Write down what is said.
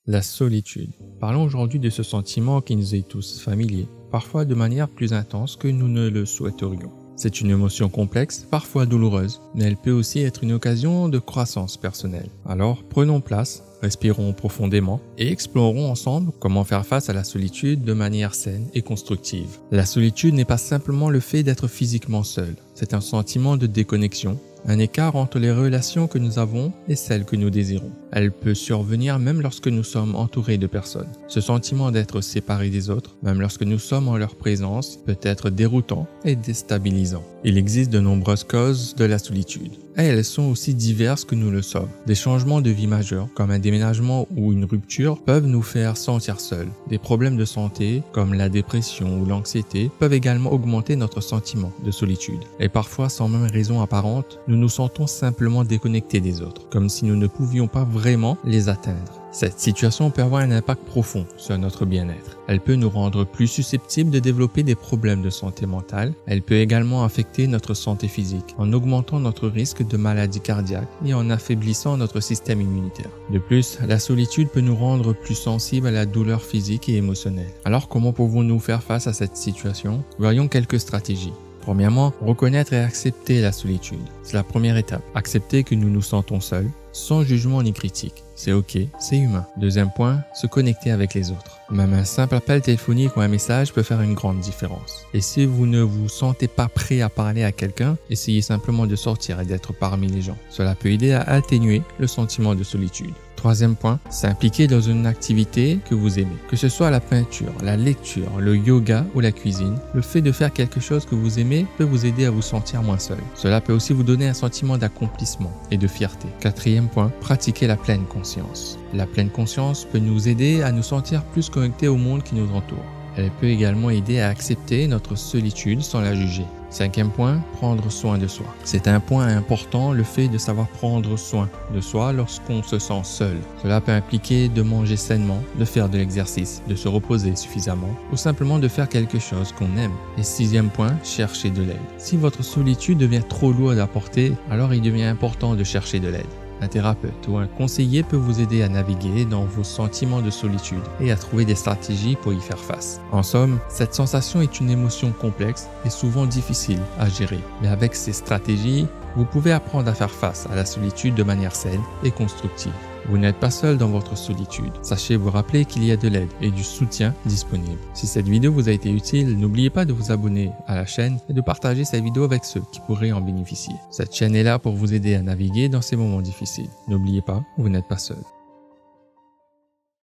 La solitude. Parlons aujourd'hui de ce sentiment qui nous est tous familier, parfois de manière plus intense que nous ne le souhaiterions. C'est une émotion complexe, parfois douloureuse, mais elle peut aussi être une occasion de croissance personnelle. Alors, prenons place, respirons profondément et explorons ensemble comment faire face à la solitude de manière saine et constructive. La solitude n'est pas simplement le fait d'être physiquement seul, c'est un sentiment de déconnexion, un écart entre les relations que nous avons et celles que nous désirons. Elle peut survenir même lorsque nous sommes entourés de personnes. Ce sentiment d'être séparé des autres, même lorsque nous sommes en leur présence, peut être déroutant et déstabilisant. Il existe de nombreuses causes de la solitude, et elles sont aussi diverses que nous le sommes. Des changements de vie majeurs, comme un déménagement ou une rupture, peuvent nous faire sentir seuls. Des problèmes de santé, comme la dépression ou l'anxiété, peuvent également augmenter notre sentiment de solitude. Et parfois, sans même raison apparente, nous nous sentons simplement déconnectés des autres, comme si nous ne pouvions pas vraiment les atteindre. Cette situation peut avoir un impact profond sur notre bien-être. Elle peut nous rendre plus susceptibles de développer des problèmes de santé mentale. Elle peut également affecter notre santé physique en augmentant notre risque de maladie cardiaque et en affaiblissant notre système immunitaire. De plus, la solitude peut nous rendre plus sensibles à la douleur physique et émotionnelle. Alors comment pouvons-nous faire face à cette situation? Voyons quelques stratégies. Premièrement, reconnaître et accepter la solitude. C'est la première étape. Accepter que nous nous sentons seuls, sans jugement ni critique. C'est ok, c'est humain. Deuxième point, se connecter avec les autres. Même un simple appel téléphonique ou un message peut faire une grande différence. Et si vous ne vous sentez pas prêt à parler à quelqu'un, essayez simplement de sortir et d'être parmi les gens. Cela peut aider à atténuer le sentiment de solitude. Troisième point, s'impliquer dans une activité que vous aimez. Que ce soit la peinture, la lecture, le yoga ou la cuisine, le fait de faire quelque chose que vous aimez peut vous aider à vous sentir moins seul. Cela peut aussi vous donner un sentiment d'accomplissement et de fierté. Quatrième point, pratiquer la pleine conscience. La pleine conscience peut nous aider à nous sentir plus connectés au monde qui nous entoure. Elle peut également aider à accepter notre solitude sans la juger. Cinquième point, prendre soin de soi. C'est un point important, le fait de savoir prendre soin de soi lorsqu'on se sent seul. Cela peut impliquer de manger sainement, de faire de l'exercice, de se reposer suffisamment ou simplement de faire quelque chose qu'on aime. Et sixième point, chercher de l'aide. Si votre solitude devient trop lourde à porter, alors il devient important de chercher de l'aide. Un thérapeute ou un conseiller peut vous aider à naviguer dans vos sentiments de solitude et à trouver des stratégies pour y faire face. En somme, cette sensation est une émotion complexe et souvent difficile à gérer. Mais avec ces stratégies, vous pouvez apprendre à faire face à la solitude de manière saine et constructive. Vous n'êtes pas seul dans votre solitude. Sachez vous rappeler qu'il y a de l'aide et du soutien disponible. Si cette vidéo vous a été utile, n'oubliez pas de vous abonner à la chaîne et de partager cette vidéo avec ceux qui pourraient en bénéficier. Cette chaîne est là pour vous aider à naviguer dans ces moments difficiles. N'oubliez pas, vous n'êtes pas seul.